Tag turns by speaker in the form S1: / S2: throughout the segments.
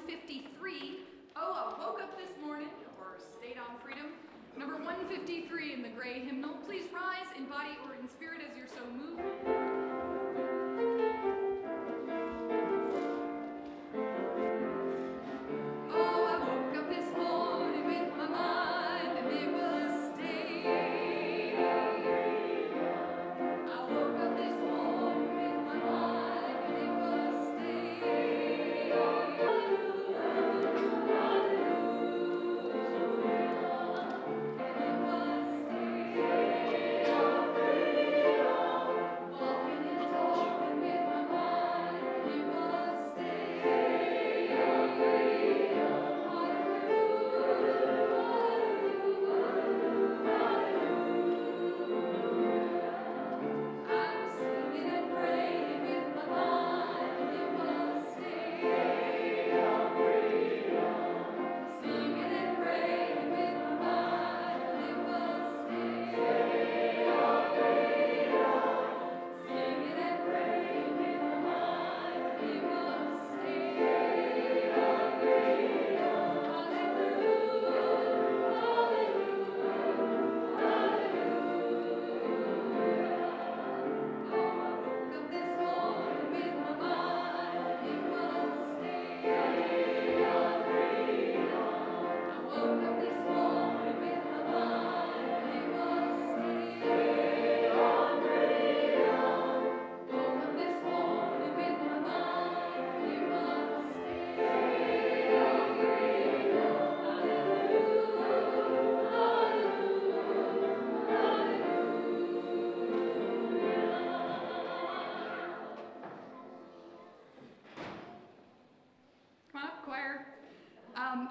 S1: 153, Oh, I Woke Up This Morning, or Stayed on Freedom. Number 153 in the gray hymnal. Please rise in body or in spirit as you're so moved.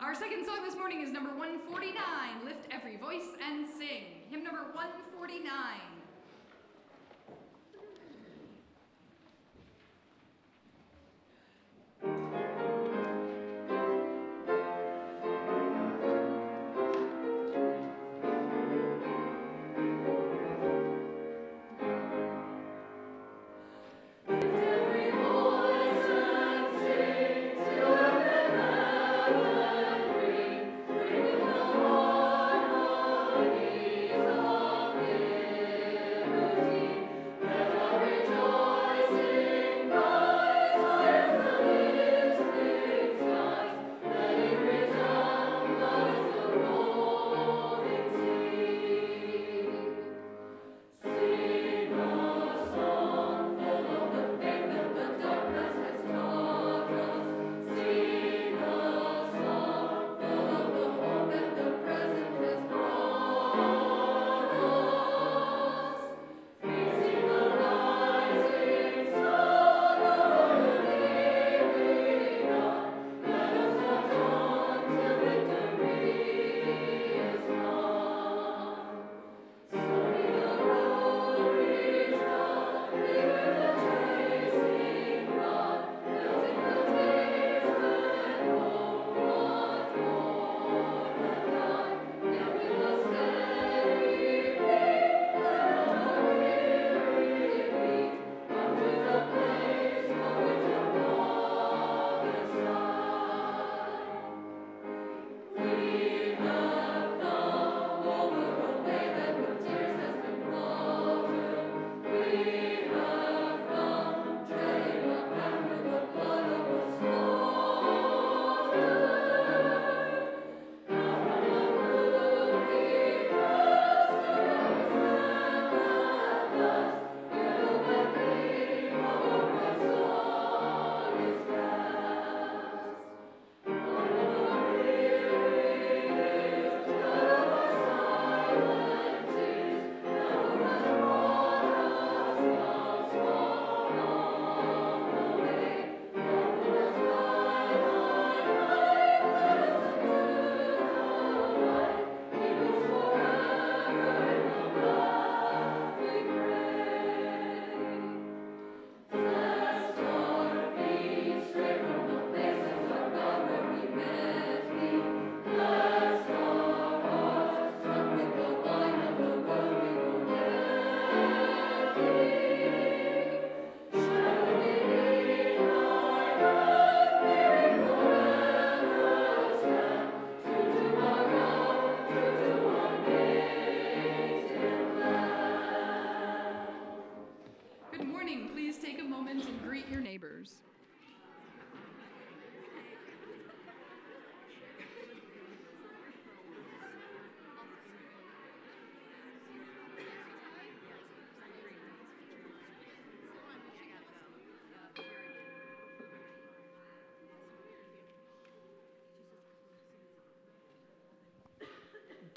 S1: Our second song this morning is number 149, Lift Every Voice and Sing. Hymn number 149.
S2: Bring the harmonies of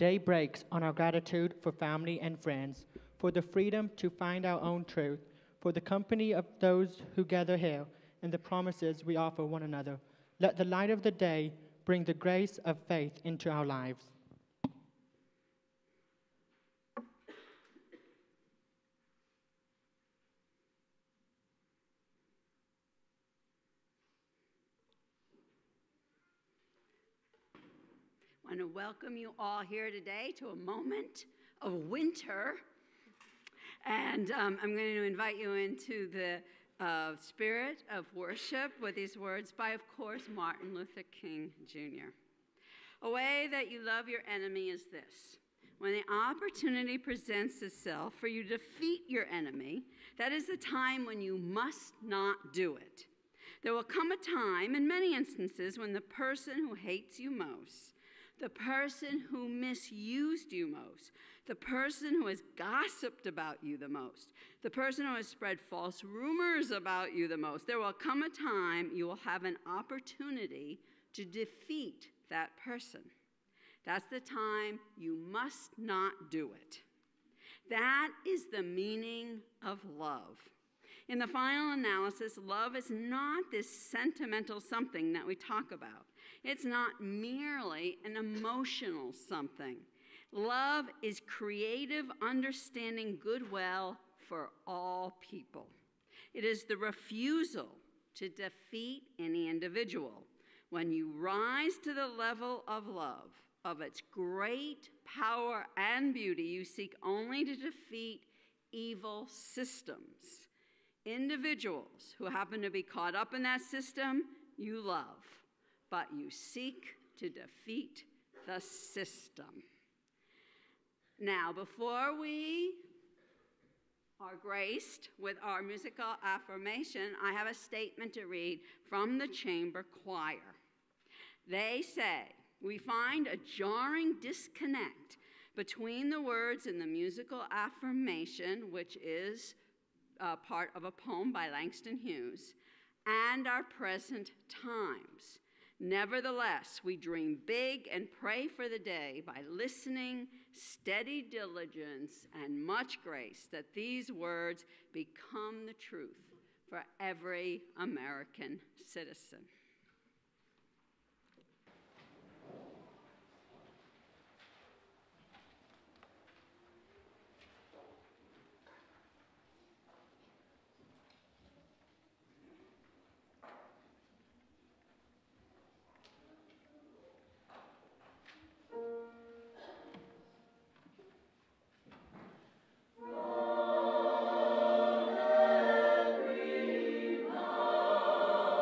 S2: Day breaks on our gratitude for family and friends, for the freedom to find our own truth, for the company of those who gather here, and the promises we offer one another. Let the light of the day bring the grace of faith into our lives.
S3: I want to welcome you all here today to a moment of winter. And I'm going to invite you into the spirit of worship with these words by, of course, Martin Luther King Jr. A way that you love your enemy is this. When the opportunity presents itself for you to defeat your enemy, that is the time when you must not do it. There will come a time, in many instances, when the person who hates you most, the person who misused you most, the person who has gossiped about you the most, the person who has spread false rumors about you the most, there will come a time you will have an opportunity to defeat that person. That's the time you must not do it. That is the meaning of love. In the final analysis, love is not this sentimental something that we talk about. It's not merely an emotional something. Love is creative, understanding goodwill for all people. It is the refusal to defeat any individual. When you rise to the level of love, of its great power and beauty, you seek only to defeat evil systems. Individuals who happen to be caught up in that system, you love, but you seek to defeat the system. Now, before we are graced with our musical affirmation, I have a statement to read from the chamber choir. They say, we find a jarring disconnect between the words in the musical affirmation, which is part of a poem by Langston Hughes, and our present times. Nevertheless, we dream big and pray for the day by listening, steady diligence, and much grace that these words become the truth for every American citizen.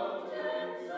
S4: Mountains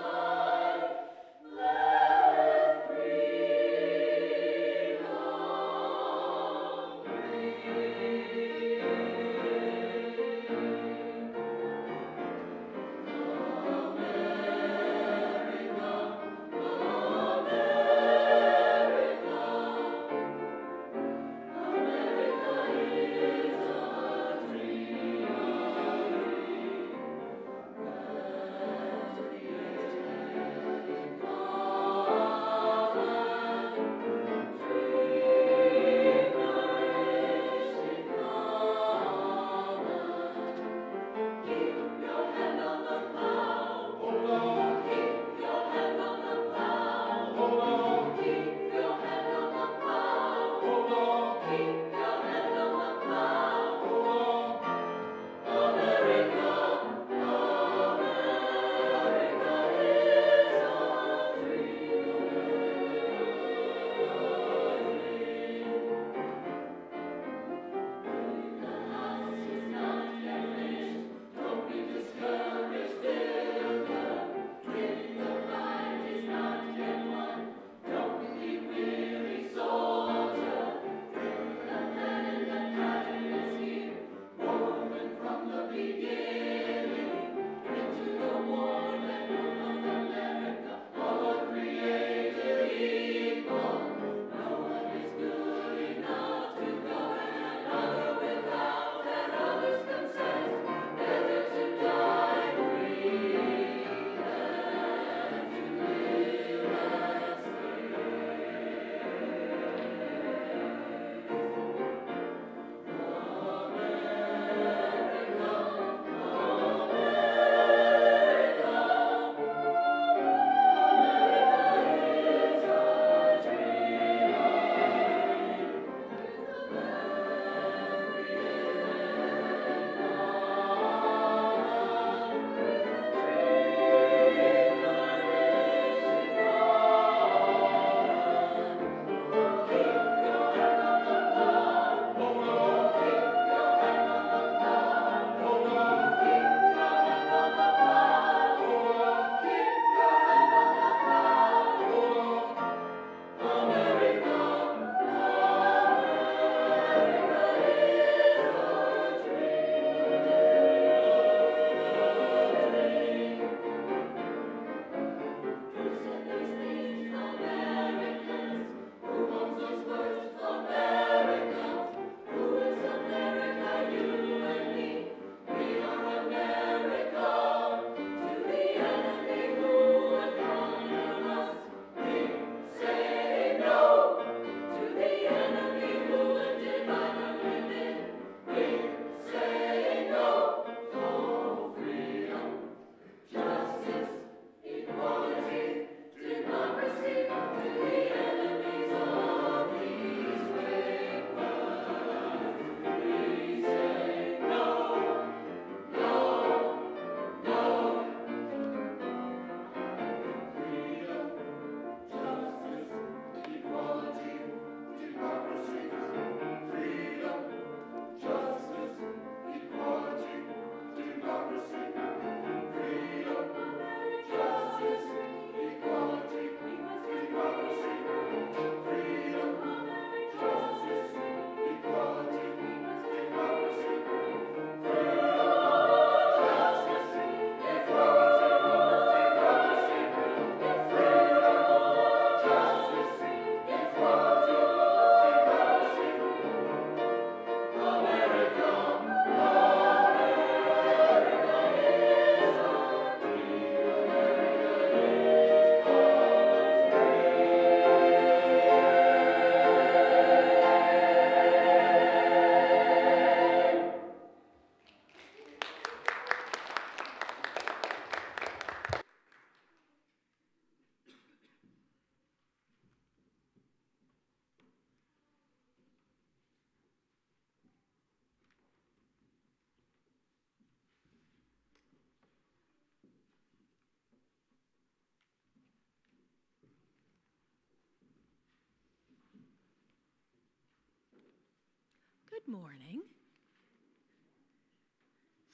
S4: Good morning.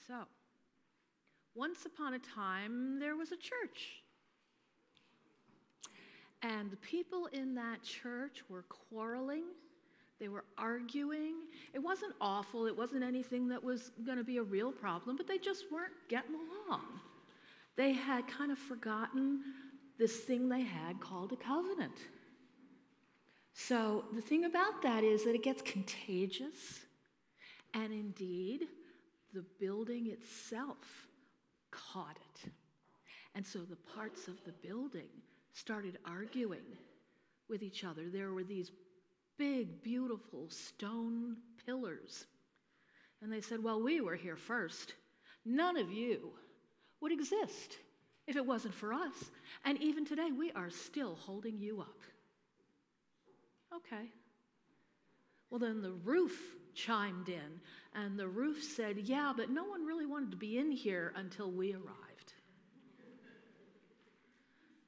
S4: So, once upon a time, there was a church. And the people in that church were quarreling. They were arguing. It wasn't awful. It wasn't anything that was going to be a real problem, but they just weren't getting along. They had kind of forgotten this thing they had called a covenant. So the thing about that is that it gets contagious, and indeed, the building itself caught it. And so the parts of the building started arguing with each other. There were these big, beautiful stone pillars. And they said, well, we were here first. None of you would exist if it wasn't for us. And even today, we are still holding you up. Okay. Well, then the roof chimed in, and the roof said, yeah, but no one really wanted to be in here until we arrived.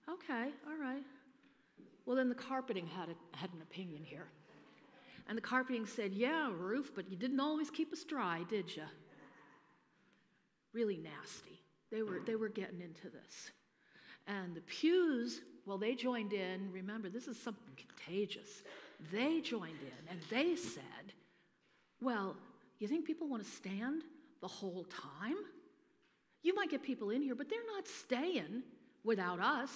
S4: Okay, all right. Well, then the carpeting had an opinion here. And the carpeting said, yeah, roof, but you didn't always keep us dry, did you? Really nasty. They were getting into this. And the pews, well, they joined in. Remember, this is something contagious. They joined in, and they said, well, you think people want to stand the whole time? You might get people in here, but they're not staying without us.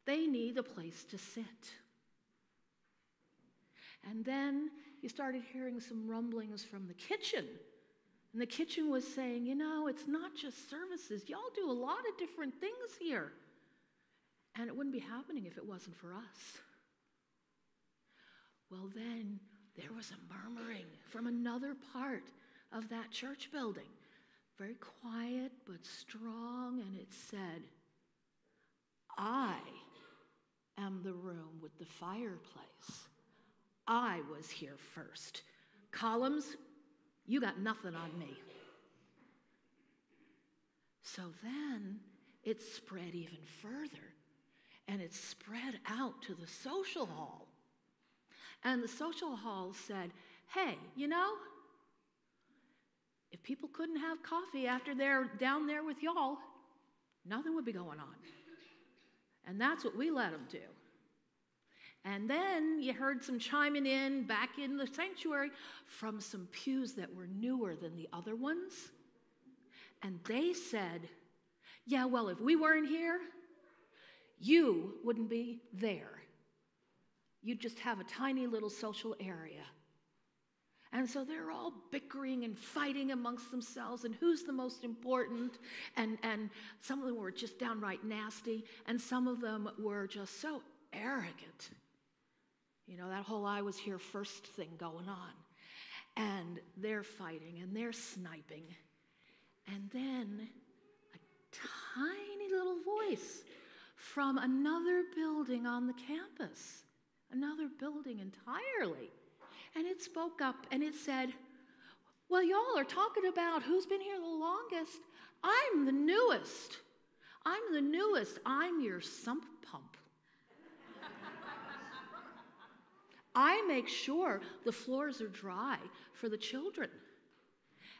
S4: They need a place to sit. And then you started hearing some rumblings from the kitchen. And the kitchen was saying, you know, it's not just services. Y'all do a lot of different things here. And it wouldn't be happening if it wasn't for us. Well, then there was a murmuring from another part of that church building. Very quiet but strong, and it said, I am the room with the fireplace. I was here first. Columns, you got nothing on me. So then it spread even further, and it spread out to the social hall. And the social hall said, hey, you know, if people couldn't have coffee after they're down there with y'all, nothing would be going on. And that's what we let them do. And then you heard some chiming in back in the sanctuary from some pews that were newer than the other ones. And they said, yeah, well, if we weren't here, you wouldn't be there. You'd just have a tiny little social area. And so they're all bickering and fighting amongst themselves and who's the most important. And some of them were just downright nasty, and some of them were just so arrogant. You know, that whole I was here first thing going on. And they're fighting and they're sniping. And then a tiny little voice from another building on the campus, another building entirely. And it spoke up and it said, well, y'all are talking about who's been here the longest. I'm the newest. I'm your sump pump. I make sure the floors are dry for the children.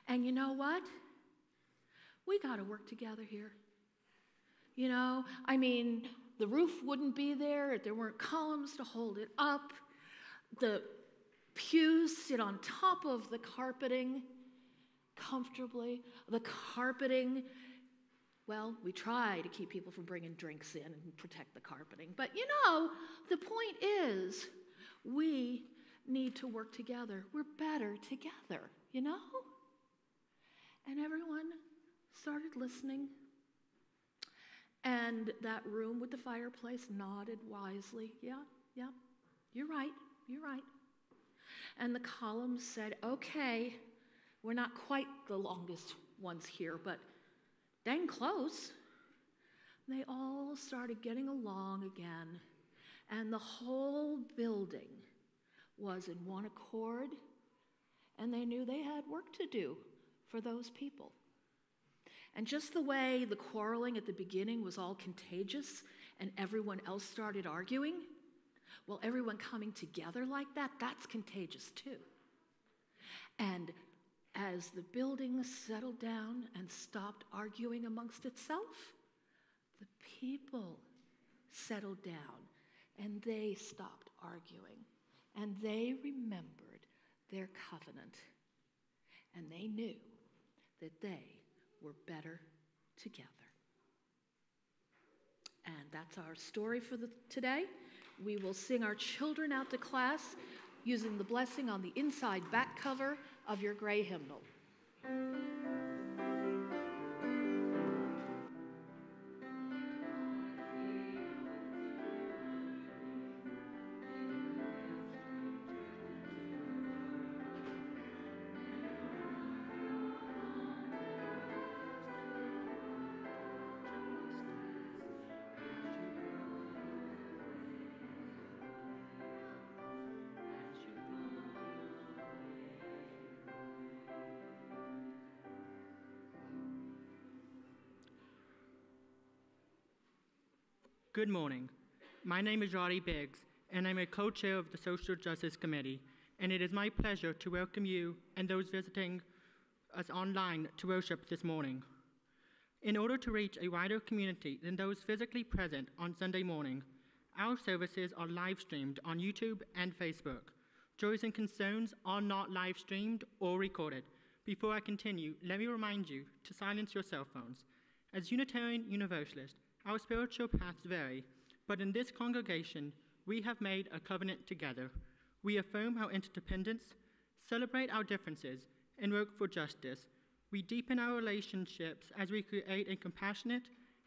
S4: And you know what? We got to work together here. You know, I mean, the roof wouldn't be there if there weren't columns to hold it up. The pews sit on top of the carpeting comfortably. The carpeting, well, we try to keep people from bringing drinks in and protect the carpeting. But you know, the point is, we need to work together. We're better together, you know? And everyone started listening. And that room with the fireplace nodded wisely. Yeah, you're right. And the columns said, okay, we're not quite the longest ones here, but dang close. They all started getting along again. And the whole building was in one accord, and they knew they had work to do for those people. And just the way the quarreling at the beginning was all contagious and everyone else started arguing, well, everyone coming together like that, that's contagious too. And as the building settled down and stopped arguing amongst itself, the people settled down and they stopped arguing. And they remembered their covenant. And they knew that they were better together. And that's our story for today. We will sing our children out to class using the blessing on the inside back cover of your gray hymnal.
S2: Good morning. My name is Roddy Biggs, and I'm a co-chair of the Social Justice Committee, and it is my pleasure to welcome you and those visiting us online to worship this morning. In order to reach a wider community than those physically present on Sunday morning, our services are live-streamed on YouTube and Facebook. Joys and concerns are not live-streamed or recorded. Before I continue, let me remind you to silence your cell phones. As Unitarian Universalists, our spiritual paths vary, but in this congregation, we have made a covenant together. We affirm our interdependence, celebrate our differences, and work for justice. We deepen our relationships as we create a compassionate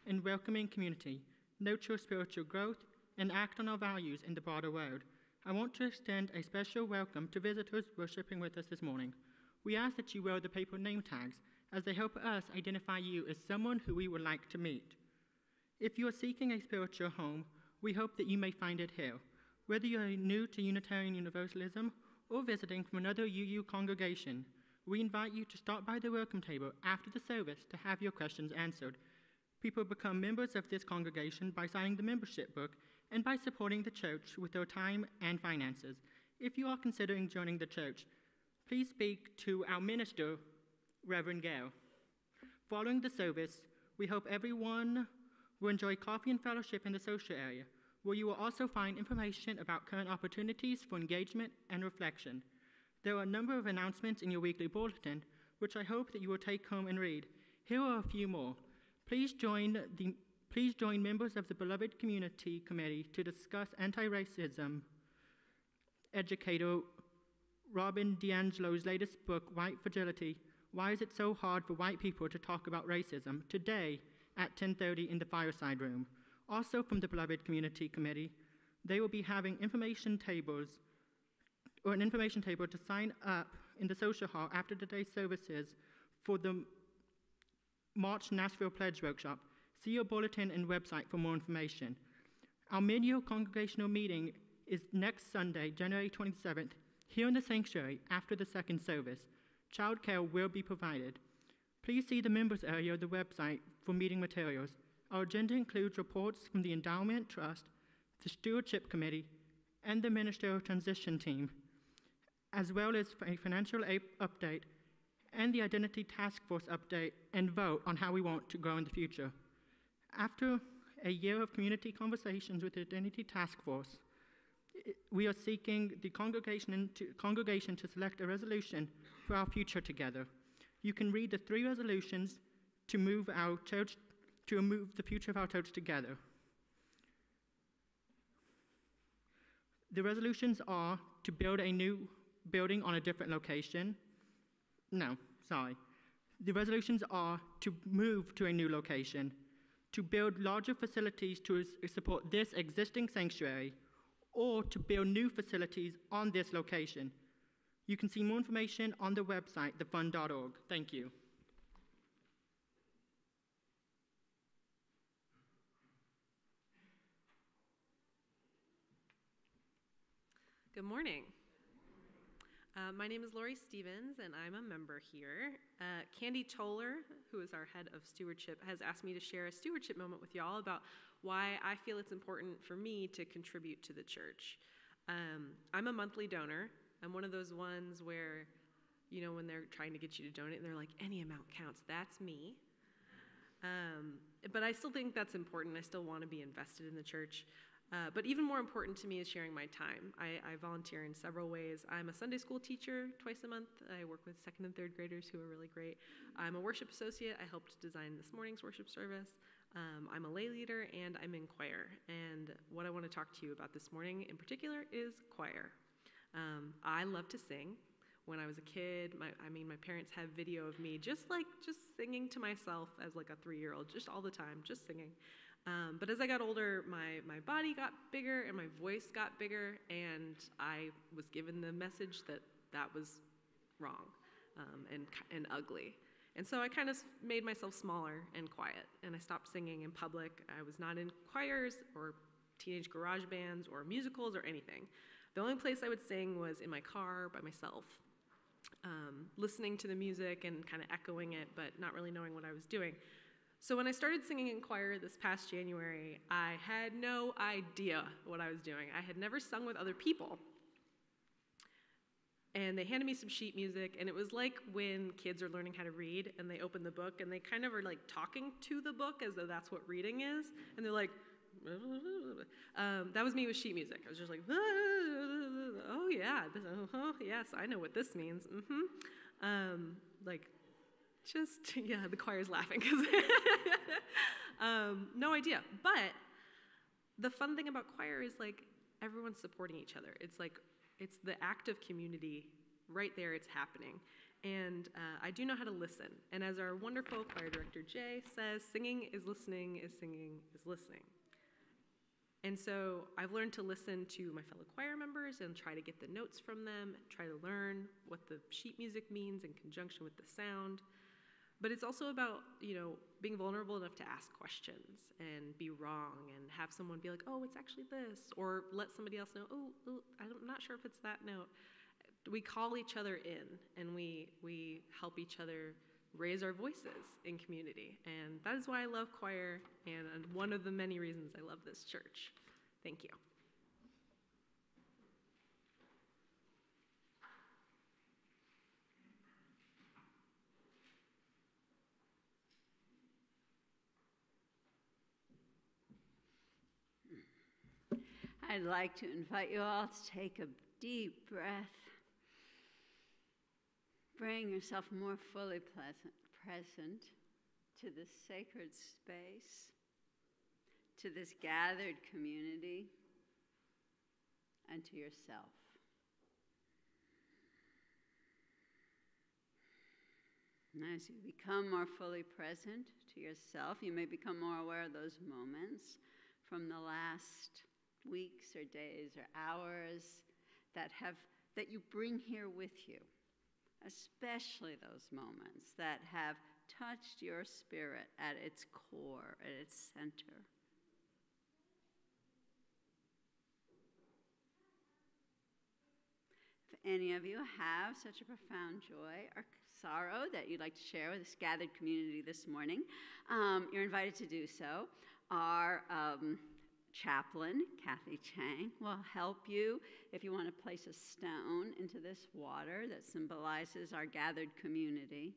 S2: and welcoming community, nurture spiritual growth, and act on our values in the broader world. I want to extend a special welcome to visitors worshiping with us this morning. We ask that you wear the paper name tags, as they help us identify you as someone who we would like to meet. If you are seeking a spiritual home, we hope that you may find it here. Whether you are new to Unitarian Universalism or visiting from another UU congregation, we invite you to stop by the welcome table after the service to have your questions answered. People become members of this congregation by signing the membership book and by supporting the church with their time and finances. If you are considering joining the church, please speak to our minister, Reverend Gail. Following the service, we hope everyone will enjoy coffee and fellowship in the social area, where you will also find information about current opportunities for engagement and reflection. There are a number of announcements in your weekly bulletin, which I hope that you will take home and read. Here are a few more. Please join members of the Beloved Community Committee to discuss anti-racism. Educator Robin DiAngelo's latest book, White Fragility, Why Is It So Hard for White People to Talk About Racism, today at 10:30 in the fireside room. Also from the Beloved Community Committee, they will be having an information table to sign up in the social hall after today's services for the March Nashville Pledge Workshop. See your bulletin and website for more information. Our mid-year congregational meeting is next Sunday, January 27th, here in the sanctuary after the second service. Childcare will be provided. Please see the members area of the website for meeting materials. Our agenda includes reports from the Endowment Trust, the Stewardship Committee, and the Ministerial Transition Team, as well as a financial update and the Identity Task Force update and vote on how we want to grow in the future. After a year of community conversations with the Identity Task Force, we are seeking the congregation to select a resolution for our future together. You can read the 3 resolutions to move the future of our church together. The resolutions are to build a new building on a different location. The resolutions are to move to a new location, to build larger facilities to support this existing sanctuary, or to build new facilities on this location. You can see more information on the website, thefund.org. Thank you.
S5: Good morning. My name is Lóre Stevens, and I'm a member here. Candy Toller, who is our head of stewardship, has asked me to share a stewardship moment with y'all about why I feel it's important for me to contribute to the church. I'm a monthly donor. I'm one of those ones where when they're trying to get you to donate, and they're like, any amount counts. That's me. But I still think that's important. I still want to be invested in the church. But even more important to me is sharing my time. I volunteer in several ways. I'm a Sunday school teacher twice a month. I work with second and third graders who are really great. I'm a worship associate. I helped design this morning's worship service. I'm a lay leader, and I'm in choir. And what I want to talk to you about this morning in particular is choir. I love to sing. When I was a kid, my parents have video of me just singing to myself as like a 3-year-old, just all the time, just singing. But as I got older, my body got bigger and my voice got bigger, and I was given the message that was wrong and ugly. And so I kind of made myself smaller and quiet, and I stopped singing in public. I was not in choirs or teenage garage bands or musicals or anything. The only place I would sing was in my car by myself, listening to the music and kind of echoing it, but not really knowing what I was doing. So when I started singing in choir this past January, I had no idea what I was doing. I had never sung with other people. And they handed me some sheet music, and it was like when kids are learning how to read, and they open the book, and they kind of are like talking to the book as though that's what reading is. And they're like, that was me with sheet music. I was just like, oh yeah, yes, I know what this means. The choir's laughing. No idea. But the fun thing about choir is like everyone's supporting each other. It's like, it's the act of community right there, it's happening. And I do know how to listen. And as our wonderful choir director, Jay, says, singing is listening is singing is listening. And so I've learned to listen to my fellow choir members and try to get the notes from them, try to learn what the sheet music means in conjunction with the sound. But it's also about, being vulnerable enough to ask questions and be wrong and have someone be like, oh, it's actually this, or let somebody else know, oh, I'm not sure if it's that note. We call each other in, and we help each other raise our voices in community. And that is why I love choir, and one of the many reasons I love this church. Thank you.
S3: I'd like to invite you all to take a deep breath. Bring yourself more fully present to this sacred space, to this gathered community, and to yourself. And as you become more fully present to yourself, you may become more aware of those moments from the last weeks or days or hours that you bring here with you, especially those moments that have touched your spirit at its core, at its center. If any of you have such a profound joy or sorrow that you'd like to share with this gathered community this morning, you're invited to do so. Our chaplain, Kathy Chang, will help you if you want to place a stone into this water that symbolizes our gathered community.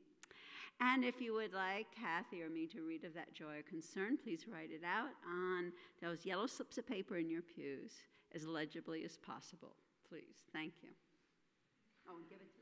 S3: And if you would like Kathy or me to read of that joy or concern, please write it out on those yellow slips of paper in your pews as legibly as possible. Please. Thank you. Oh, and give it to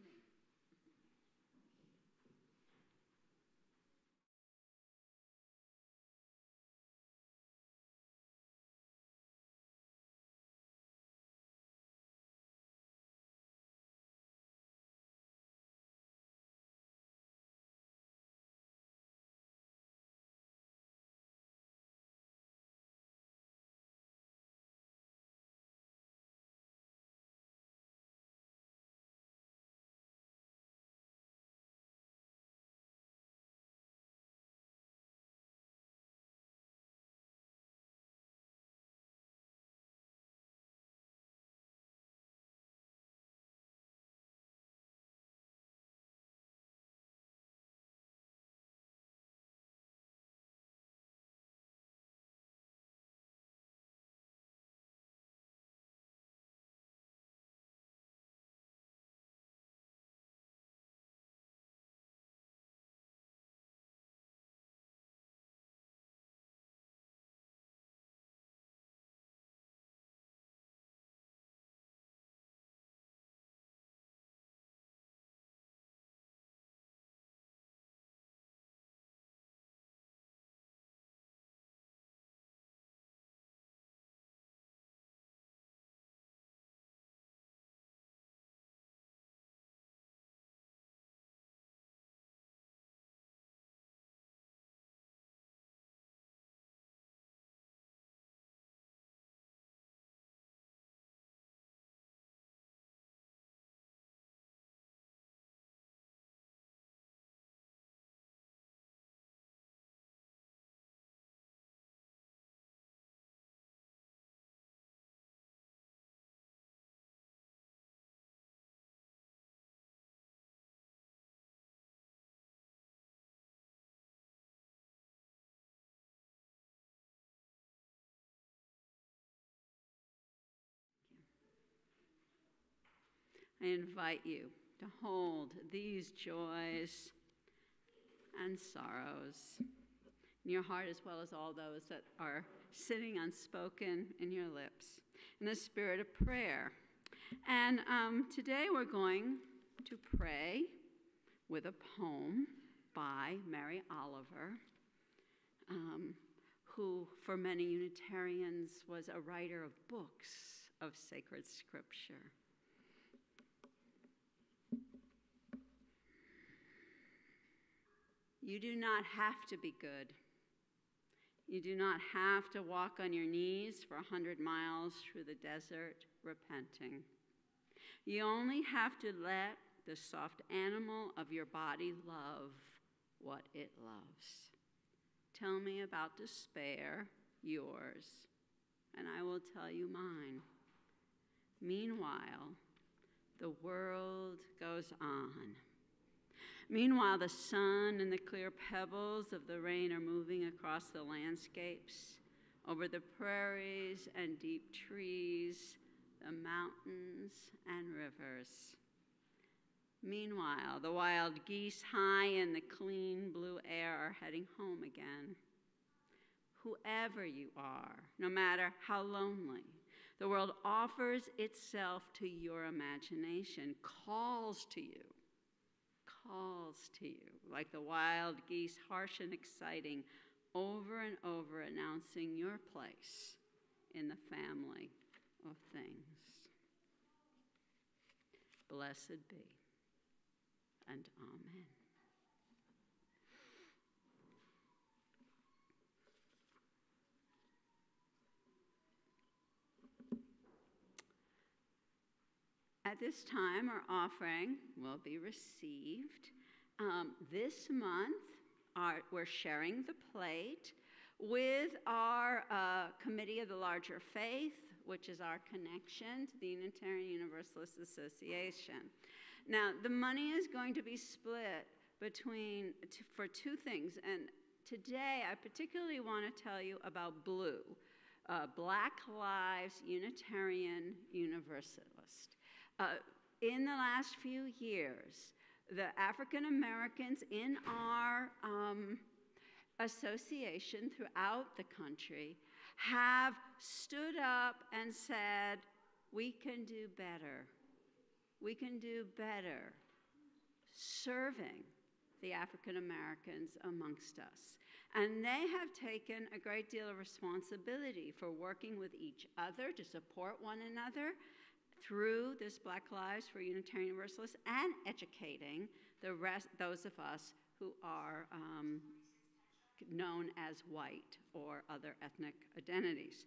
S3: I invite you to hold these joys and sorrows in your heart, as well as all those that are sitting unspoken in your lips, in a spirit of prayer. And today we're going to pray with a poem by Mary Oliver, who for many Unitarians was a writer of books of sacred scripture. You do not have to be good. You do not have to walk on your knees for 100 miles through the desert repenting. You only have to let the soft animal of your body love what it loves. Tell me about despair, yours, and I will tell you mine. Meanwhile, the world goes on. Meanwhile, the sun and the clear pebbles of the rain are moving across the landscapes, over the prairies and deep trees, the mountains and rivers. Meanwhile, the wild geese high in the clean blue air are heading home again. Whoever you are, no matter how lonely, the world offers itself to your imagination, calls to you, like the wild geese, harsh and exciting, over and over announcing your place in the family of things. Blessed be, and amen. At this time, our offering will be received. This month, we're sharing the plate with our Committee of the Larger Faith, which is our connection to the Unitarian Universalist Association. Now, the money is going to be split for two things, and today I particularly want to tell you about BLUE, Black Lives Unitarian Universalist. In the last few years, the African Americans in our association throughout the country have stood up and said, we can do better. We can do better serving the African Americans amongst us. And they have taken a great deal of responsibility for working with each other to support one another through this Black Lives for Unitarian Universalists, and educating those of us who are known as white or other ethnic identities.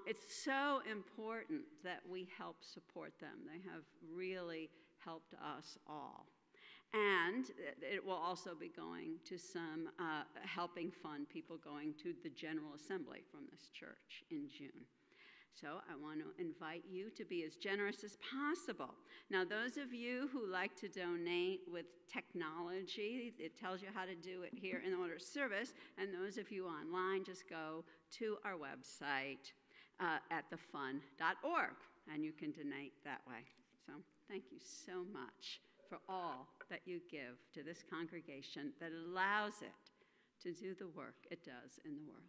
S3: It's so important that we help support them. They have really helped us all. And it will also be going to some helping fund people going to the General Assembly from this church in June. So I want to invite you to be as generous as possible. Now, those of you who like to donate with technology, it tells you how to do it here in the order of service. And those of you online, just go to our website at thefund.org, and you can donate that way. So thank you so much for all that you give to this congregation that allows it to do the work it does in the world.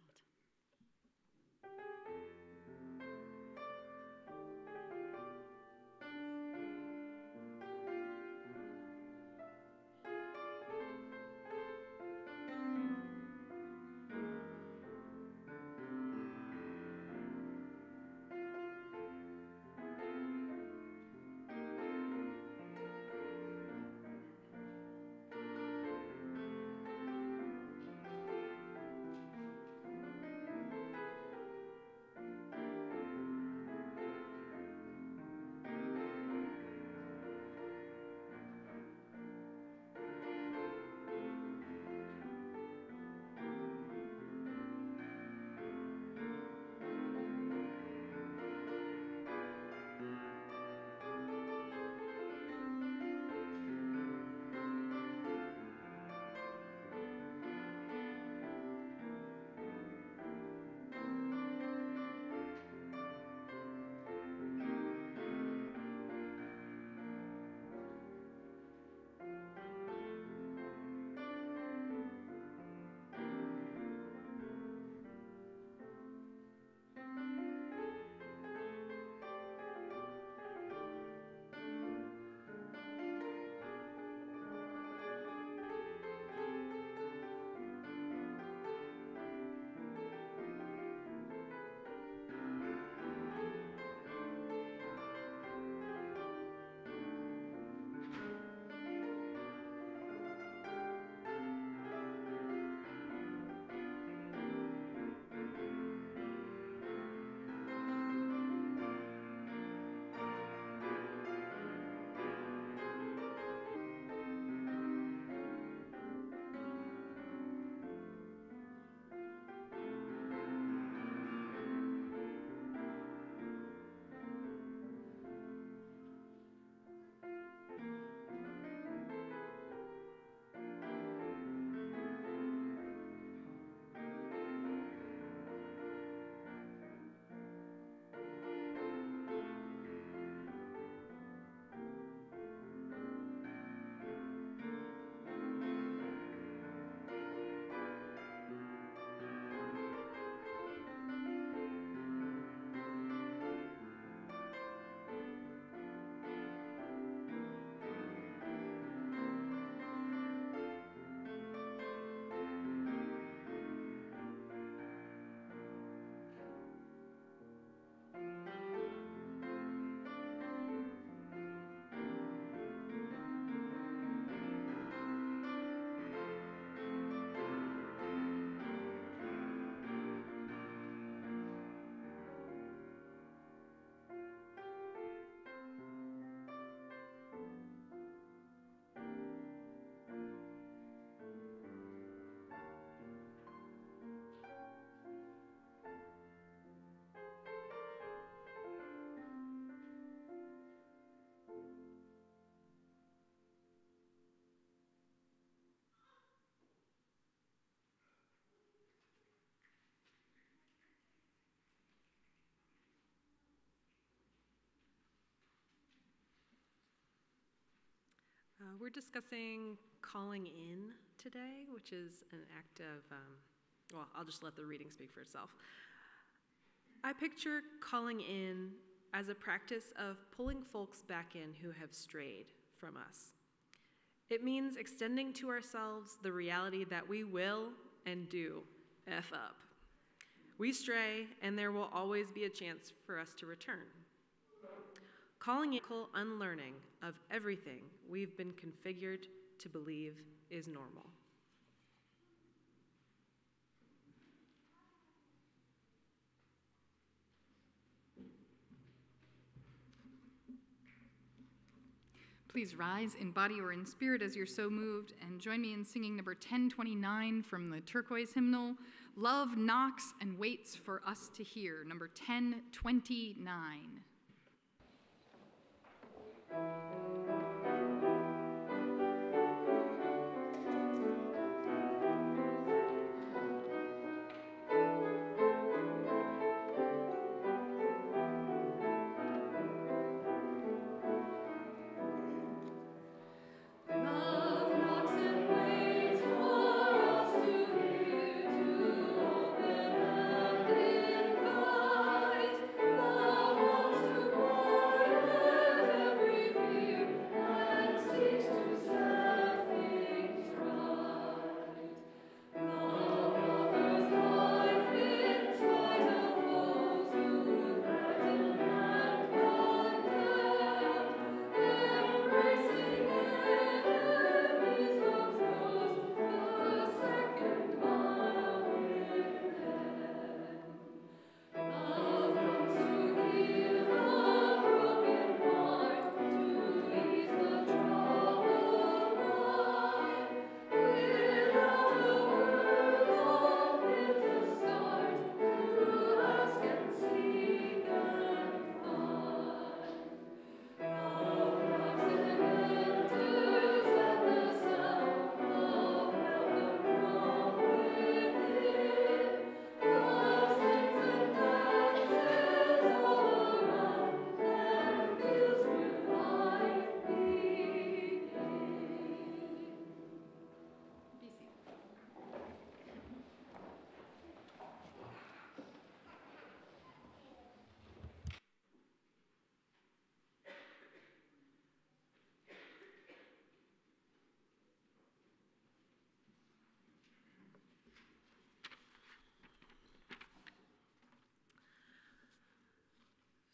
S5: We're discussing calling in today, which is an act of, well, I'll just let the reading speak for itself. I picture calling in as a practice of pulling folks back in who have strayed from us. It means extending to ourselves the reality that we will and do F up. We stray, and there will always be a chance for us to return. Calling in unlearning of everything we've been configured to believe is normal.
S1: Please rise in body or in spirit as you're so moved, and join me in singing number 1029 from the turquoise hymnal, Love Knocks and Waits for Us to Hear, number 1029.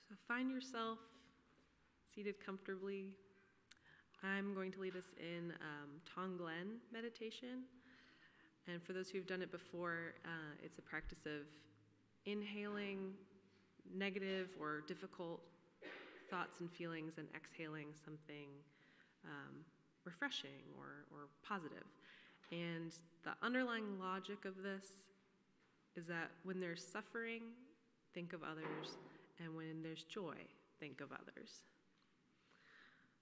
S5: So find yourself seated comfortably. I'm going to lead us in Tonglen meditation. And for those who've done it before, it's a practice of inhaling negative or difficult thoughts and feelings and exhaling something refreshing or positive. And the underlying logic of this is that when there's suffering, think of others, and when there's joy, think of others.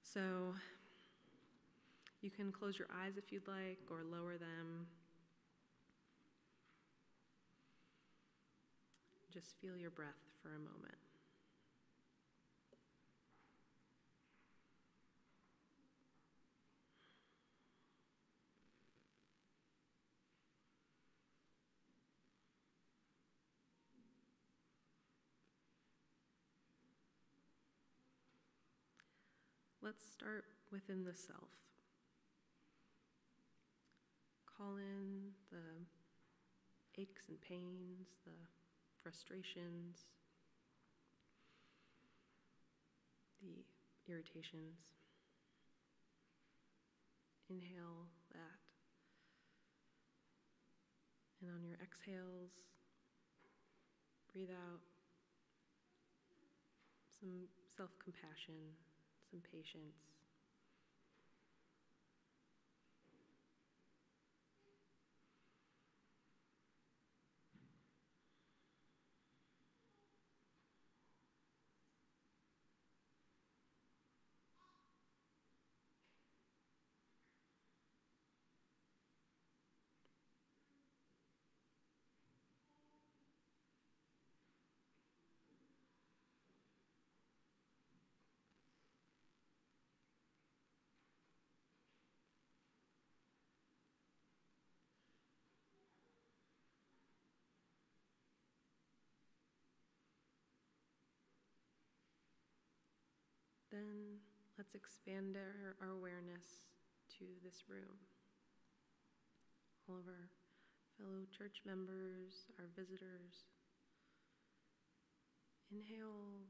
S5: So you can close your eyes if you'd like, or lower them. Just feel your breath for a moment. Let's start within the self. Call in the aches and pains, the frustrations, the irritations. Inhale that. And on your exhales, breathe out some self-compassion, some patience. Then let's expand our awareness to this room. All of our fellow church members, our visitors. Inhale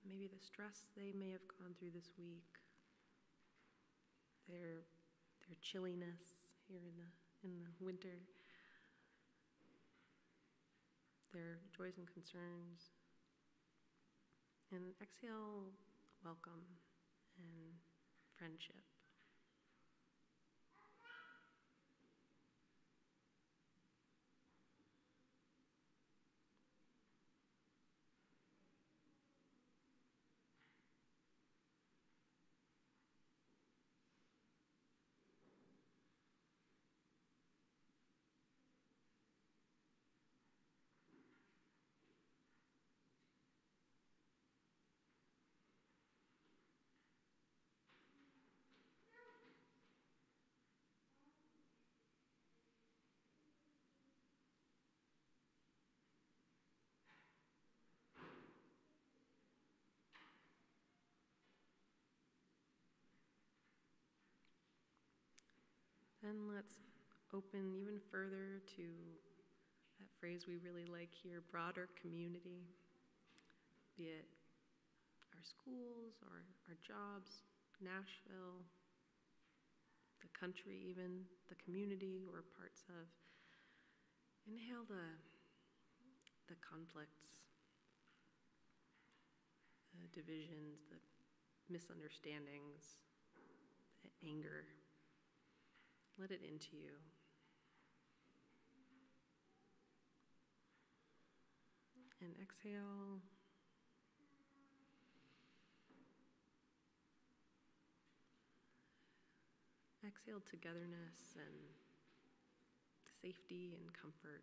S5: maybe the stress they may have gone through this week, their chilliness here in the winter, their joys and concerns. And exhale, welcome and friendship. Then let's open even further to that phrase we really like here, broader community, be it our schools or our jobs, Nashville, the country even, the community we're parts of. Inhale the conflicts, the divisions, the misunderstandings, the anger. Let it into you. And exhale. Exhale togetherness and safety and comfort.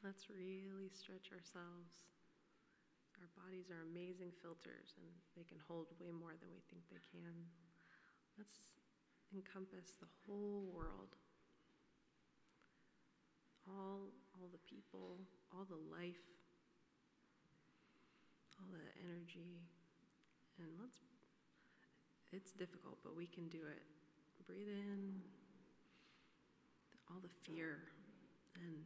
S5: Let's really stretch ourselves. Our bodies are amazing filters and they can hold way more than we think they can. Let's encompass the whole world. All the people, all the life, all the energy. And it's difficult, but we can do it. Breathe in all the fear and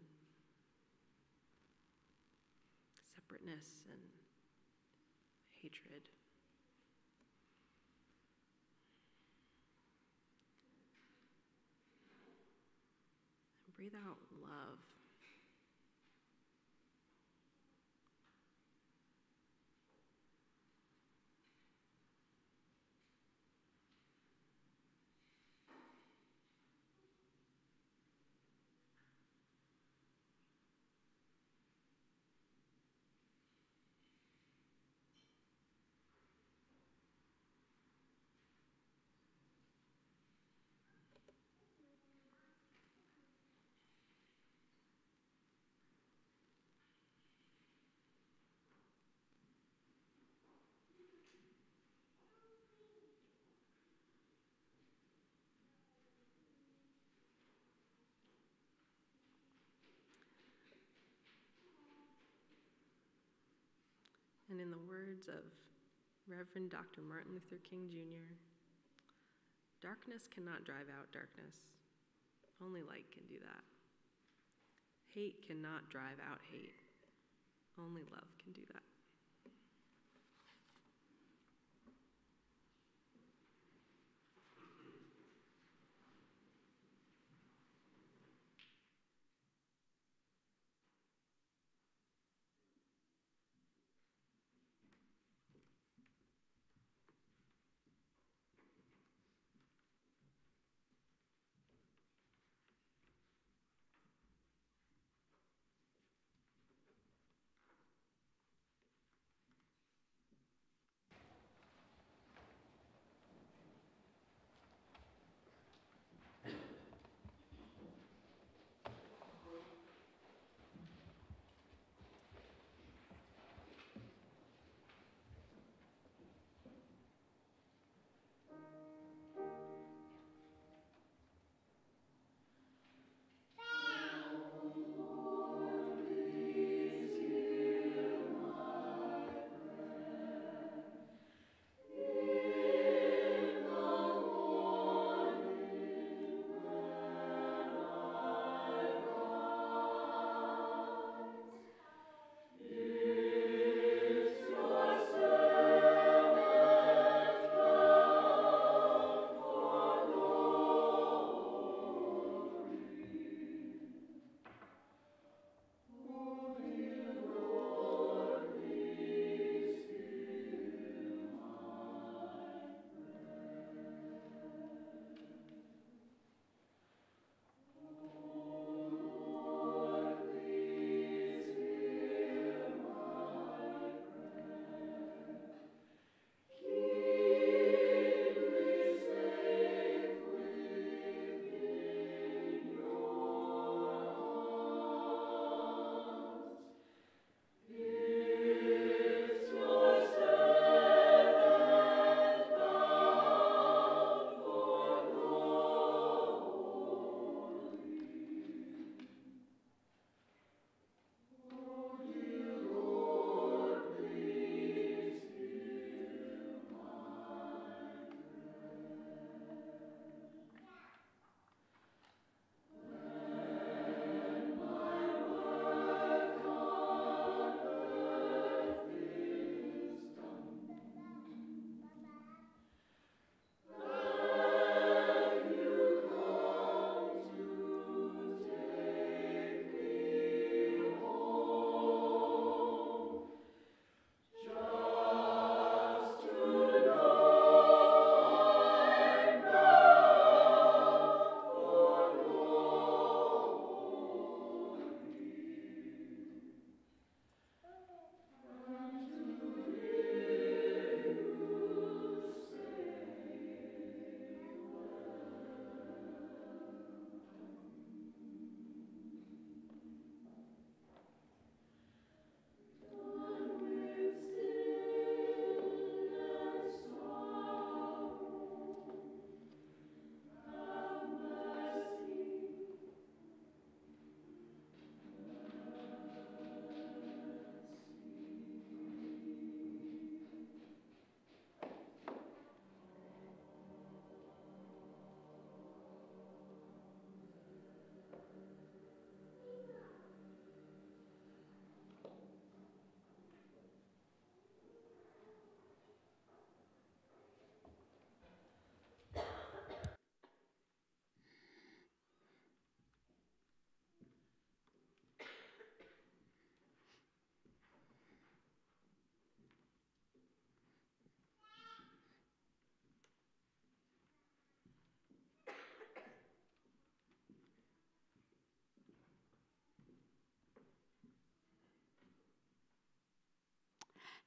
S5: separateness and hatred. And breathe out love. And in the words of Reverend Dr. Martin Luther King Jr., darkness cannot drive out darkness. Only light can do that. Hate cannot drive out hate. Only love can do that.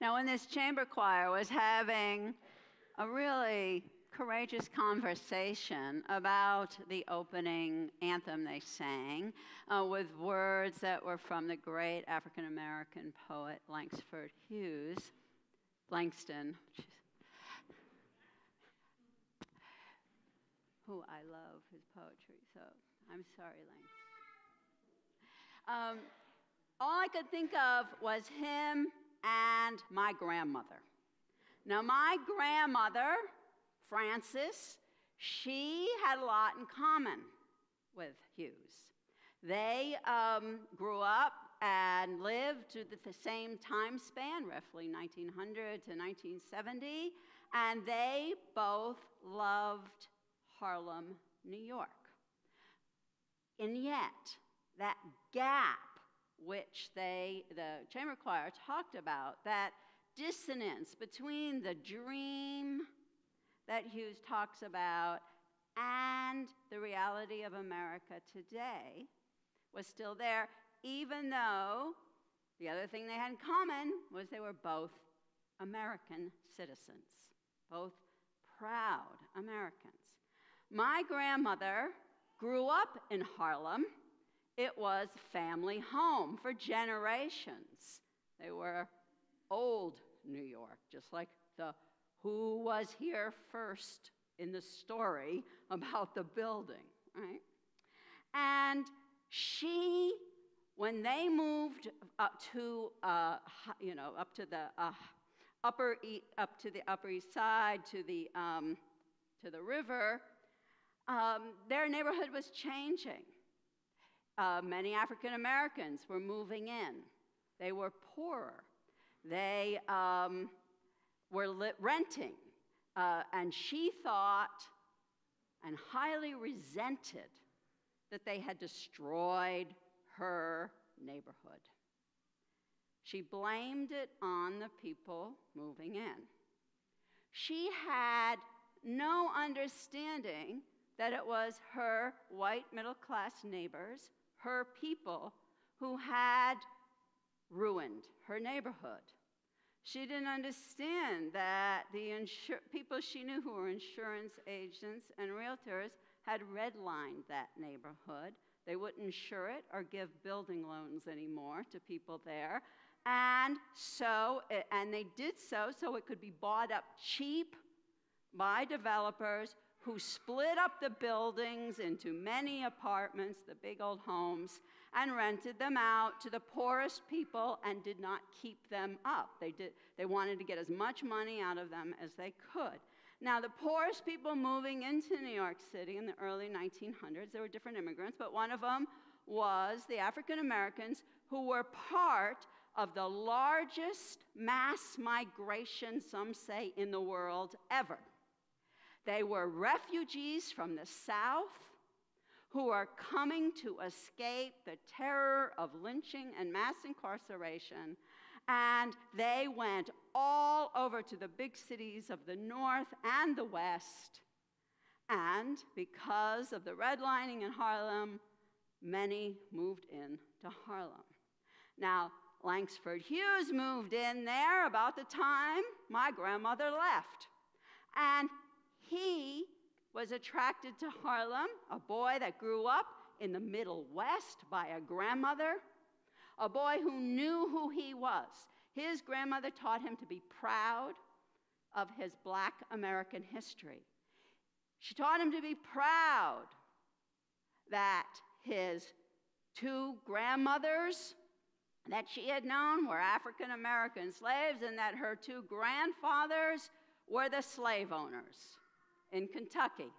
S3: Now, when this chamber choir was having a really courageous conversation about the opening anthem they sang with words that were from the great African-American poet Langston, who I love his poetry, so I'm sorry, Langston. All I could think of was him and my grandmother. Now, my grandmother, Frances, she had a lot in common with Hughes. They grew up and lived to the same time span, roughly 1900 to 1970, and they both loved Harlem, New York. And yet, that gap which the chamber choir talked about, that dissonance between the dream that Hughes talks about and the reality of America today was still there, even though the other thing they had in common was they were both American citizens, both proud Americans. My grandmother grew up in Harlem. It was family home for generations. They were old New York, just like the who was here first in the story about the building, right? And she, when they moved up to the Upper East Side, to the river, their neighborhood was changing. Many African Americans were moving in. They were poorer. They were renting. And she thought and highly resented that they had destroyed her neighborhood. She blamed it on the people moving in. She had no understanding that it was her white middle-class neighbors, her people, who had ruined her neighborhood. She didn't understand that the people she knew who were insurance agents and realtors had redlined that neighborhood. They wouldn't insure it or give building loans anymore to people there. And they did so it could be bought up cheap by developers who split up the buildings into many apartments, the big old homes, and rented them out to the poorest people and did not keep them up. They wanted to get as much money out of them as they could. Now, the poorest people moving into New York City in the early 1900s, there were different immigrants, but one of them was the African Americans who were part of the largest mass migration, some say, in the world ever. They were refugees from the South who are coming to escape the terror of lynching and mass incarceration, and they went all over to the big cities of the North and the West, and because of the redlining in Harlem, many moved in to Harlem. Now, Langsford Hughes moved in there about the time my grandmother left, and he was attracted to Harlem, a boy that grew up in the Middle West by a grandmother, a boy who knew who he was. His grandmother taught him to be proud of his Black American history. She taught him to be proud that his two grandmothers that she had known were African American slaves and that her two grandfathers were the slave owners in Kentucky.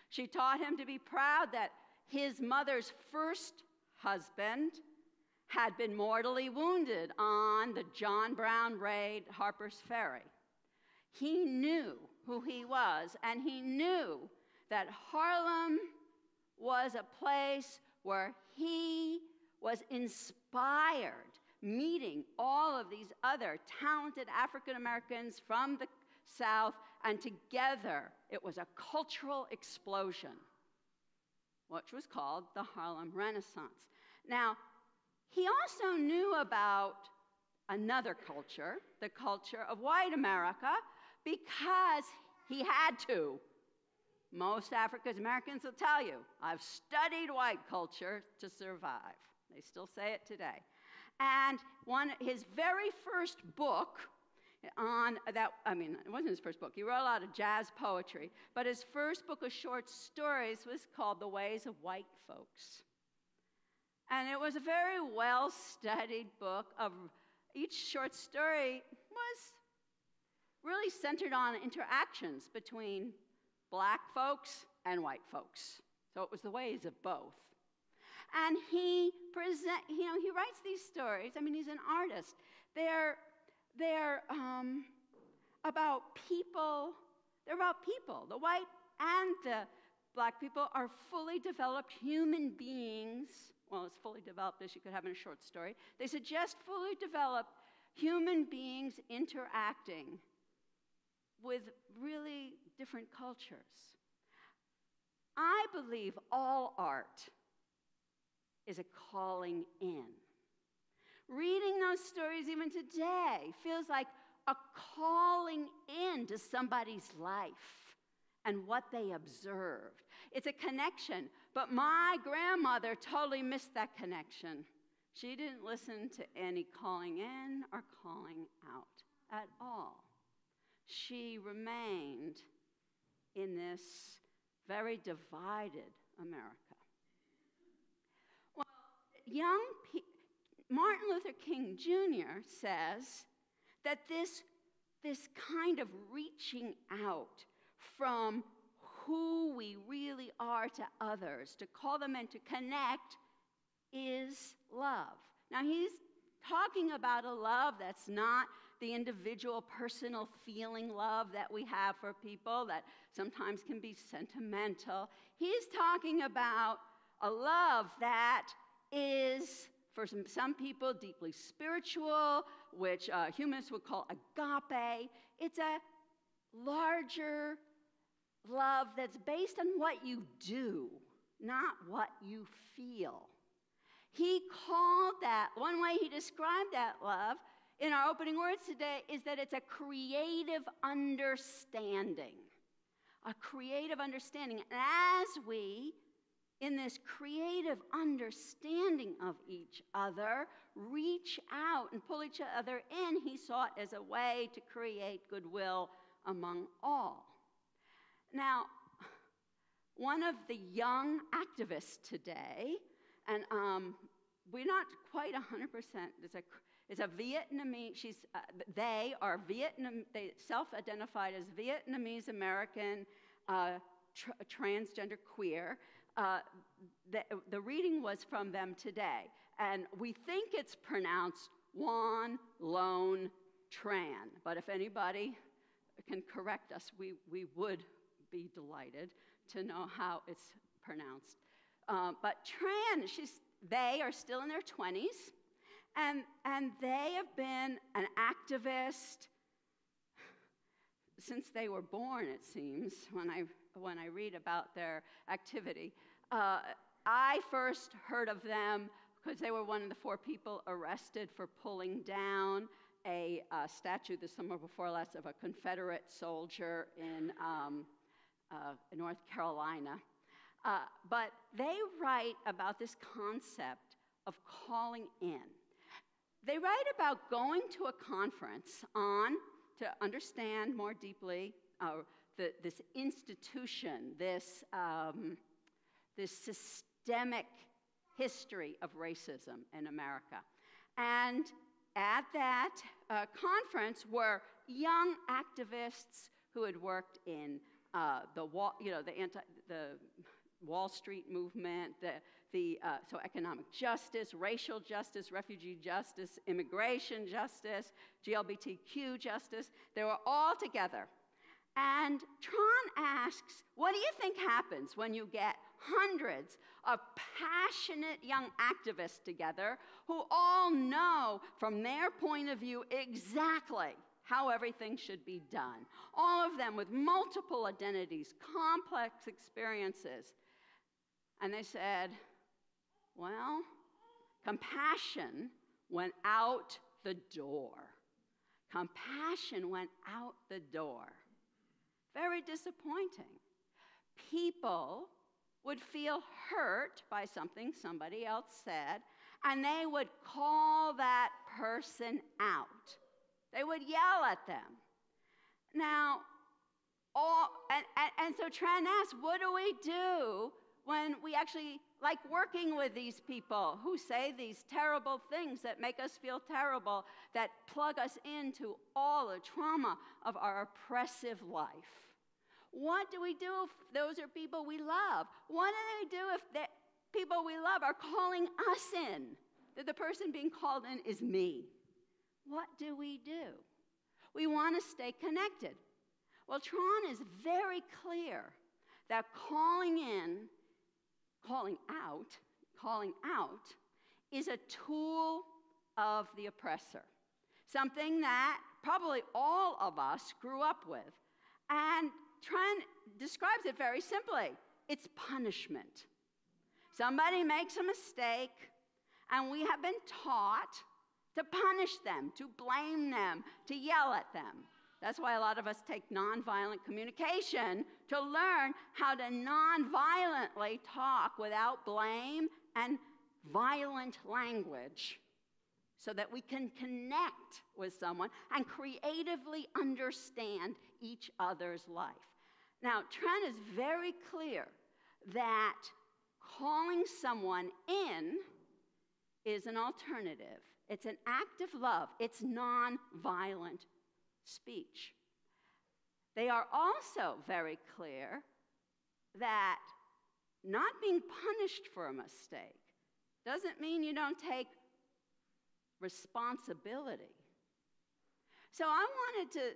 S3: She taught him to be proud that his mother's first husband had been mortally wounded on the John Brown raid Harper's Ferry. He knew who he was, and he knew that Harlem was a place where he was inspired, meeting all of these other talented African Americans from the South, and together it was a cultural explosion, which was called the Harlem Renaissance. Now, he also knew about another culture, the culture of white America, because he had to. Most African Americans will tell you, I've studied white culture to survive. They still say it today. And his very first book on that, it wasn't his first book. He wrote a lot of jazz poetry, but his first book of short stories was called The Ways of White Folks. And it was a very well-studied book of each short story was really centered on interactions between black folks and white folks. So it was the ways of both. And he writes these stories. He's an artist. They're about people. They're about people. The white and the black people are fully developed human beings. Well, as fully developed as you could have in a short story. They suggest fully developed human beings interacting with really different cultures. I believe all art is a calling in. Reading those stories even today feels like a calling in to somebody's life and what they observed. It's a connection, but my grandmother totally missed that connection. She didn't listen to any calling in or calling out at all. She remained in this very divided America. Well, Martin Luther King Jr. says that this kind of reaching out from who we really are to others, to call them in, to connect, is love. Now, he's talking about a love that's not the individual, personal feeling love that we have for people that sometimes can be sentimental. He's talking about a love that is, for some people, deeply spiritual, which humanists would call agape. It's a larger love that's based on what you do, not what you feel. He called that, one way he described that love in our opening words today is that it's a creative understanding. A creative understanding. And as we, in this creative understanding of each other, reach out and pull each other in, he saw it as a way to create goodwill among all. Now, one of the young activists today, and we're not quite 100%, it's a Vietnamese, they self-identified as Vietnamese American transgender queer. The reading was from them today, and we think it's pronounced Wan Lone Tran, but if anybody can correct us, we would be delighted to know how it's pronounced. But Tran, they are still in their 20s, and they have been an activist since they were born, it seems, when I read about their activity. I first heard of them because they were one of the 4 people arrested for pulling down a statue the summer before last of a Confederate soldier in North Carolina. But they write about this concept of calling in. They write about going to a conference to understand more deeply this institution, this systemic history of racism in America. And at that conference were young activists who had worked in the Wall Street movement, so economic justice, racial justice, refugee justice, immigration justice, GLBTQ justice. They were all together. And Tran asks, what do you think happens when you get hundreds of passionate young activists together who all know from their point of view exactly how everything should be done? All of them with multiple identities, complex experiences. And they said, well, compassion went out the door. Compassion went out the door. Very disappointing. People would feel hurt by something somebody else said, and they would call that person out. They would yell at them. Now, so Tran asks, what do we do when we actually like working with these people who say these terrible things that make us feel terrible, that plug us into all the trauma of our oppressive life? What do we do if those are people we love? What do they do if the people we love are calling us in? That the person being called in is me. What do we do? We want to stay connected. Well, Tran is very clear that calling out is a tool of the oppressor, something that probably all of us grew up with. And Tran describes it very simply. It's punishment. Somebody makes a mistake, and we have been taught to punish them, to blame them, to yell at them. That's why a lot of us take nonviolent communication to learn how to nonviolently talk without blame and violent language so that we can connect with someone and creatively understand each other's life. Now, Tran is very clear that calling someone in is an alternative. It's an act of love. It's nonviolent speech. They are also very clear that not being punished for a mistake doesn't mean you don't take responsibility. So I wanted to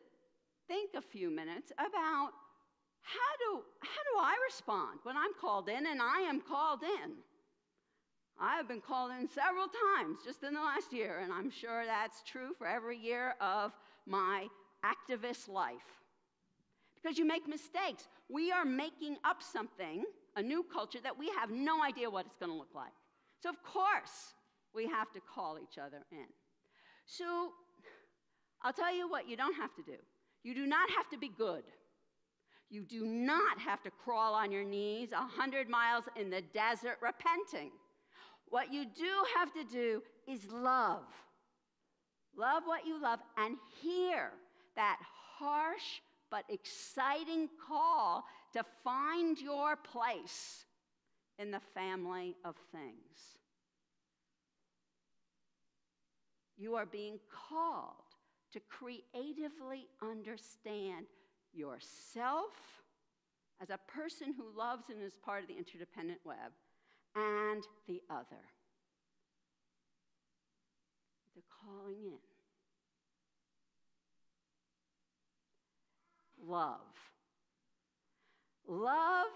S3: think a few minutes about how do I respond when I'm called in, and I am called in. I have been called in several times just in the last year, and I'm sure that's true for every year of my activist life. Because you make mistakes. We are making up something, a new culture, that we have no idea what it's going to look like. So of course, we have to call each other in. So I'll tell you what you don't have to do. You do not have to be good. You do not have to crawl on your knees 100 miles in the desert repenting. What you do have to do is love. Love what you love and hear that harsh but exciting call to find your place in the family of things. You are being called to creatively understand yourself as a person who loves and is part of the interdependent web, and the other. The calling in. Love. Love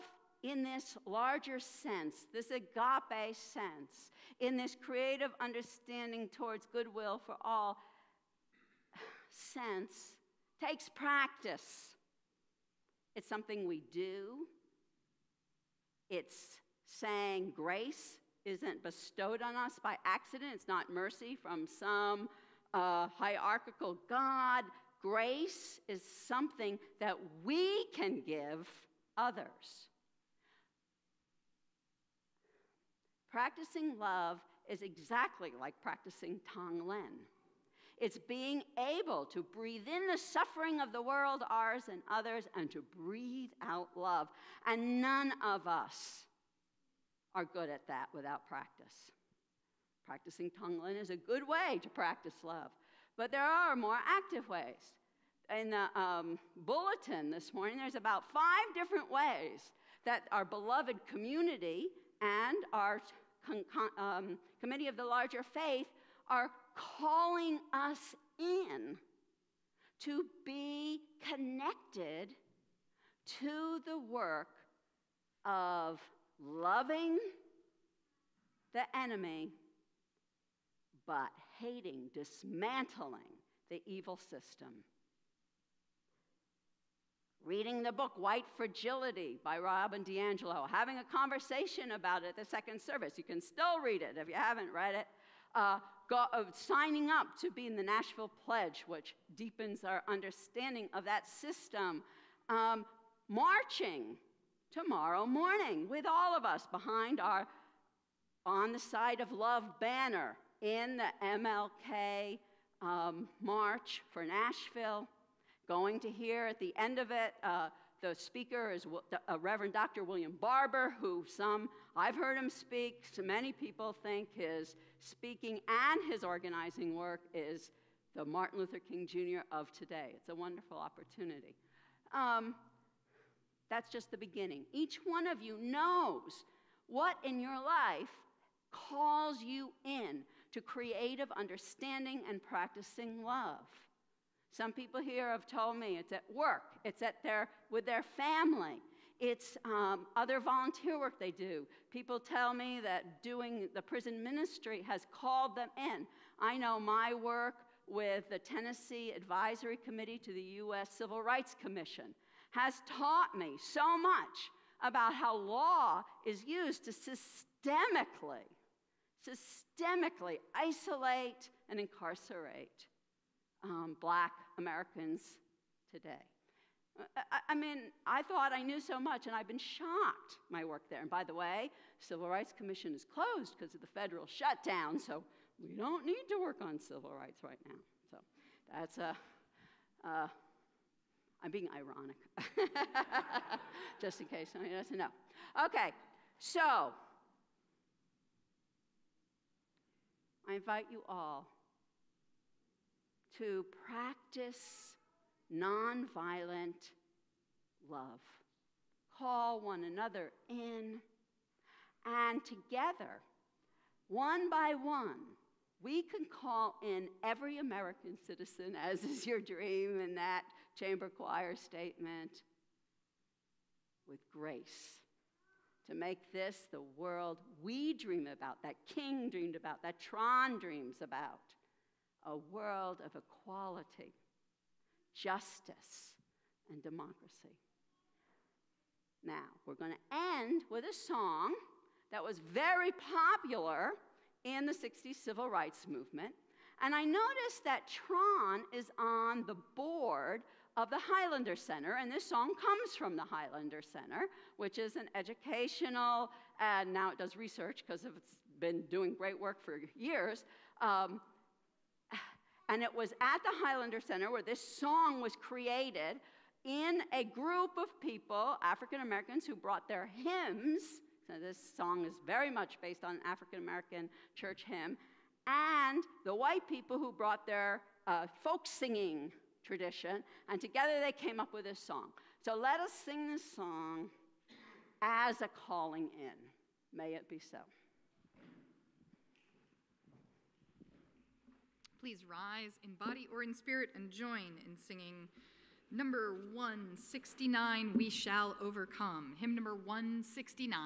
S3: in this larger sense, this agape sense, in this creative understanding towards goodwill for all sense, takes practice. It's something we do. It's saying grace isn't bestowed on us by accident. It's not mercy from some hierarchical God. Grace is something that we can give others. Practicing love is exactly like practicing Tonglen. It's being able to breathe in the suffering of the world, ours and others, and to breathe out love. And none of us are good at that without practice. Practicing Tonglen is a good way to practice love. But there are more active ways. In the bulletin this morning, there's about 5 different ways that our beloved community and our Committee of the Larger Faith are calling us in to be connected to the work of loving the enemy, but hating, dismantling the evil system. Reading the book White Fragility by Robin DiAngelo, having a conversation about it at the second service. You can still read it if you haven't read it. signing up to be in the Nashville Pledge, which deepens our understanding of that system, marching tomorrow morning with all of us behind our On the Side of Love banner in the MLK March for Nashville. Going to hear at the end of it, the speaker is Reverend Dr. William Barber, who I've heard him speak. So many people think his speaking and his organizing work is the Martin Luther King Jr. of today. It's a wonderful opportunity. That's just the beginning. Each one of you knows what in your life calls you in to creative understanding and practicing love. Some people here have told me it's at work, it's with their family, it's other volunteer work they do. People tell me that doing the prison ministry has called them in. I know my work with the Tennessee Advisory Committee to the U.S. Civil Rights Commission has taught me so much about how law is used to systemically isolate and incarcerate Black Americans today. I mean, I thought I knew so much, and I've been shocked, my work there. And by the way, Civil Rights Commission is closed because of the federal shutdown, so we don't need to work on civil rights right now. So that's I'm being ironic, just in case somebody doesn't know. Okay, so I invite you all to practice nonviolent love. Call one another in, and together, one by one, we can call in every American citizen, as is your dream in that chamber choir statement, with grace, to make this the world we dream about, that King dreamed about, that Tron dreams about, a world of equality, justice, and democracy. Now, we're going to end with a song that was very popular in the 60s civil rights movement. And I noticed that Tron is on the board of the Highlander Center, and this song comes from the Highlander Center, which is an educational, and now it does research because it's been doing great work for years. And it was at the Highlander Center where this song was created in a group of people, African Americans, who brought their hymns. So this song is very much based on an African American church hymn, and the white people who brought their folk singing tradition, and together they came up with this song. So let us sing this song as a calling in. May it be so.
S1: Please rise in body or in spirit and join in singing number 169, We Shall Overcome. Hymn number 169.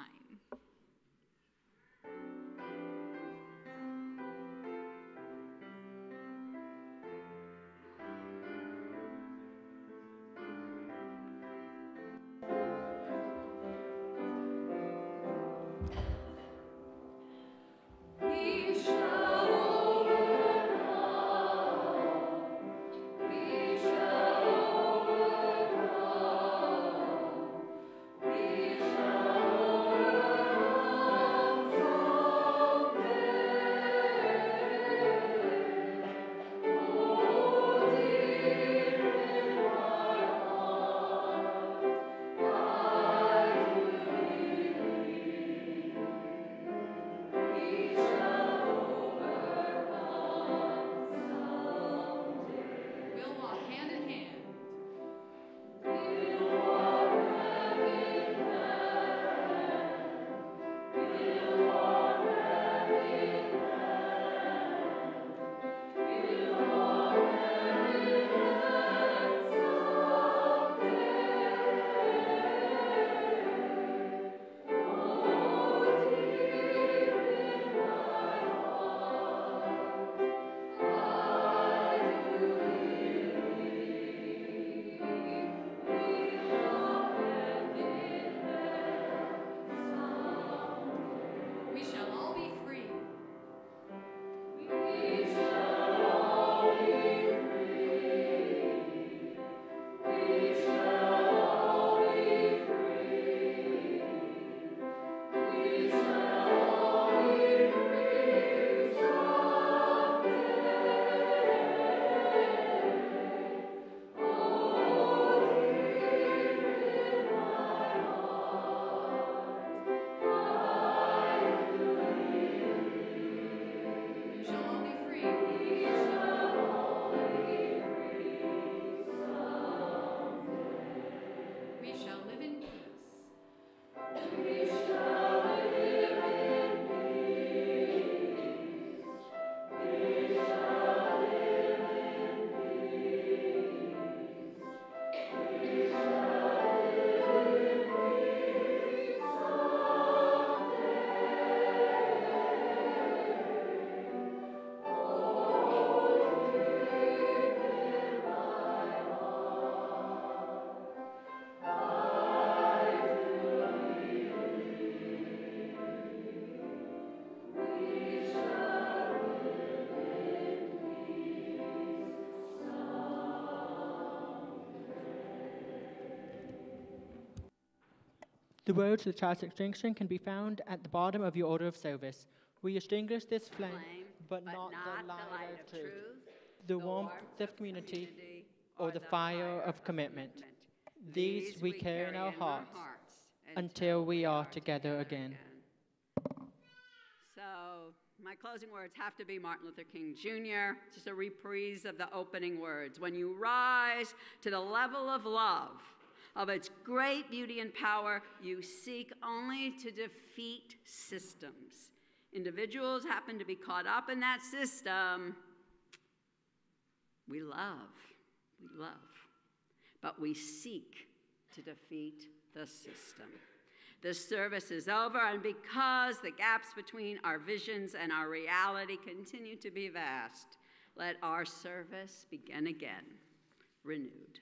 S6: We shall
S2: The road to the child's extinction can be found at the bottom of your order of service. We extinguish this flame, but not the light of truth, the warmth of community, or the fire of commitment. These we carry in our hearts until we are together again.
S3: So, my closing words have to be Martin Luther King Jr., just a reprise of the opening words. When you rise to the level of love, of its great beauty and power, you seek only to defeat systems. Individuals happen to be caught up in that system. We love, but we seek to defeat the system. This service is over, and because the gaps between our visions and our reality continue to be vast, let our service begin again, renewed.